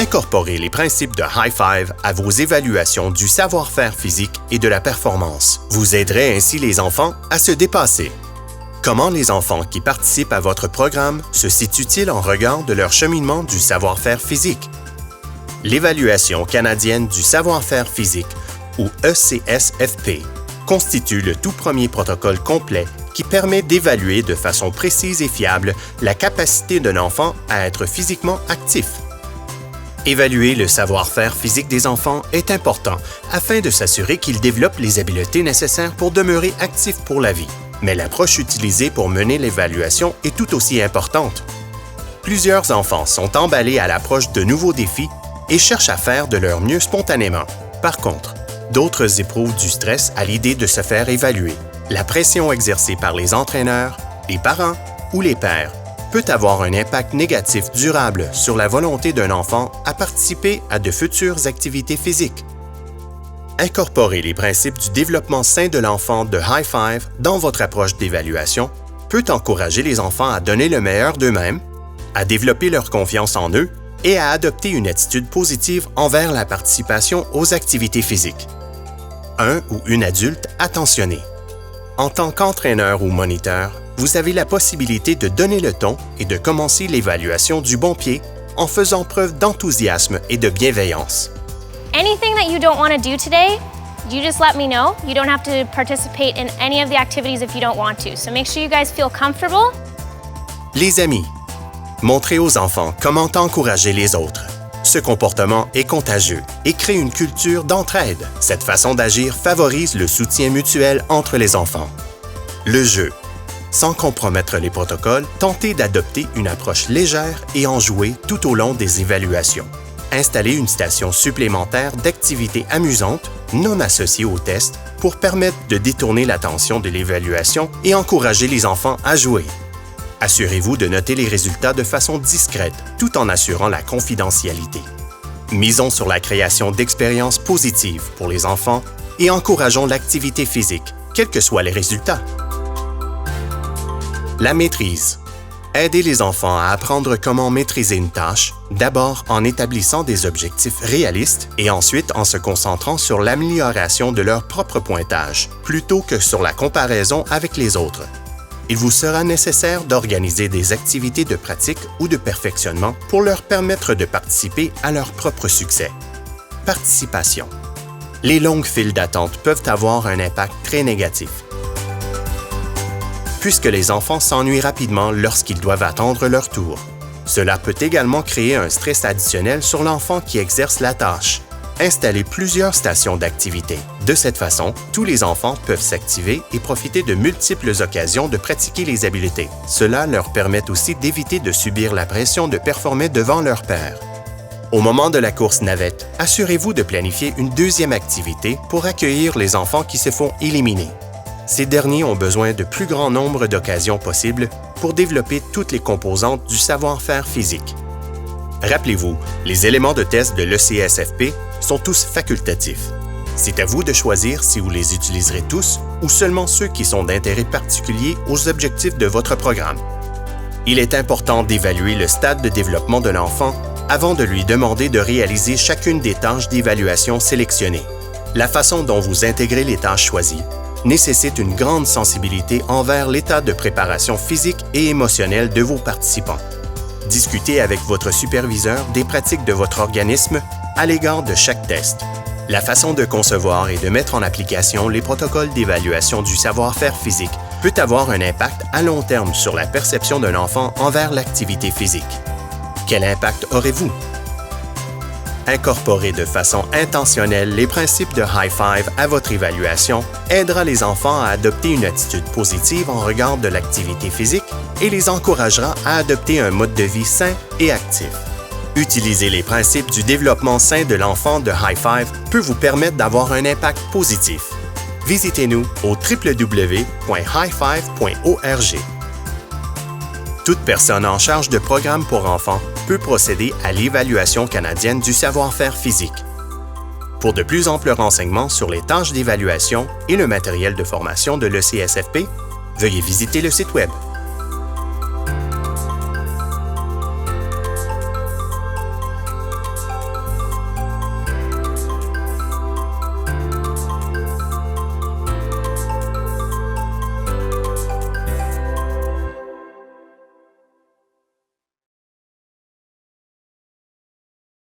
Incorporez les principes de High Five à vos évaluations du savoir-faire physique et de la performance. Vous aiderez ainsi les enfants à se dépasser. Comment les enfants qui participent à votre programme se situent-ils en regard de leur cheminement du savoir-faire physique? L'Évaluation canadienne du savoir-faire physique, ou ECSFP, constitue le tout premier protocole complet qui permet d'évaluer de façon précise et fiable la capacité d'un enfant à être physiquement actif. Évaluer le savoir-faire physique des enfants est important afin de s'assurer qu'ils développent les habiletés nécessaires pour demeurer actifs pour la vie. Mais l'approche utilisée pour mener l'évaluation est tout aussi importante. Plusieurs enfants sont emballés à l'approche de nouveaux défis et cherchent à faire de leur mieux spontanément. Par contre, d'autres éprouvent du stress à l'idée de se faire évaluer. La pression exercée par les entraîneurs, les parents ou les pairs peut avoir un impact négatif durable sur la volonté d'un enfant à participer à de futures activités physiques. Incorporer les principes du développement sain de l'enfant de High Five dans votre approche d'évaluation peut encourager les enfants à donner le meilleur d'eux-mêmes, à développer leur confiance en eux et à adopter une attitude positive envers la participation aux activités physiques. Un ou une adulte attentionné. En tant qu'entraîneur ou moniteur, vous avez la possibilité de donner le ton et de commencer l'évaluation du bon pied en faisant preuve d'enthousiasme et de bienveillance. Anything that you don't want to do today, you just let me know. You don't have to participate in any of the activities if you don't want to. So make sure you guys feel comfortable. Les amis, montrez aux enfants comment encourager les autres. Ce comportement est contagieux et crée une culture d'entraide. Cette façon d'agir favorise le soutien mutuel entre les enfants. Le jeu. Sans compromettre les protocoles, tentez d'adopter une approche légère et enjouée tout au long des évaluations. Installez une station supplémentaire d'activités amusantes, non associées au test, pour permettre de détourner l'attention de l'évaluation et encourager les enfants à jouer. Assurez-vous de noter les résultats de façon discrète, tout en assurant la confidentialité. Misons sur la création d'expériences positives pour les enfants et encourageons l'activité physique, quels que soient les résultats. La maîtrise. Aidez les enfants à apprendre comment maîtriser une tâche, d'abord en établissant des objectifs réalistes et ensuite en se concentrant sur l'amélioration de leur propre pointage, plutôt que sur la comparaison avec les autres. Il vous sera nécessaire d'organiser des activités de pratique ou de perfectionnement pour leur permettre de participer à leur propre succès. Participation. Les longues files d'attente peuvent avoir un impact très négatif, puisque les enfants s'ennuient rapidement lorsqu'ils doivent attendre leur tour. Cela peut également créer un stress additionnel sur l'enfant qui exerce la tâche. Installez plusieurs stations d'activité. De cette façon, tous les enfants peuvent s'activer et profiter de multiples occasions de pratiquer les habiletés. Cela leur permet aussi d'éviter de subir la pression de performer devant leur père. Au moment de la course navette, assurez-vous de planifier une deuxième activité pour accueillir les enfants qui se font éliminer. Ces derniers ont besoin de plus grand nombre d'occasions possibles pour développer toutes les composantes du savoir-faire physique. Rappelez-vous, les éléments de test de l'ECSFP sont tous facultatifs. C'est à vous de choisir si vous les utiliserez tous ou seulement ceux qui sont d'intérêt particulier aux objectifs de votre programme. Il est important d'évaluer le stade de développement de l'enfant avant de lui demander de réaliser chacune des tâches d'évaluation sélectionnées. La façon dont vous intégrez les tâches choisies nécessite une grande sensibilité envers l'état de préparation physique et émotionnelle de vos participants. Discutez avec votre superviseur des pratiques de votre organisme à l'égard de chaque test. La façon de concevoir et de mettre en application les protocoles d'évaluation du savoir-faire physique peut avoir un impact à long terme sur la perception d'un enfant envers l'activité physique. Quel impact aurez-vous? Incorporer de façon intentionnelle les principes de High Five à votre évaluation aidera les enfants à adopter une attitude positive en regard de l'activité physique et les encouragera à adopter un mode de vie sain et actif. Utiliser les principes du développement sain de l'enfant de High Five peut vous permettre d'avoir un impact positif. Visitez-nous au www.highfive.org. Toute personne en charge de programmes pour enfants peut procéder à l'évaluation canadienne du savoir-faire physique. Pour de plus amples renseignements sur les tâches d'évaluation et le matériel de formation de l'ECSFP, veuillez visiter le site Web.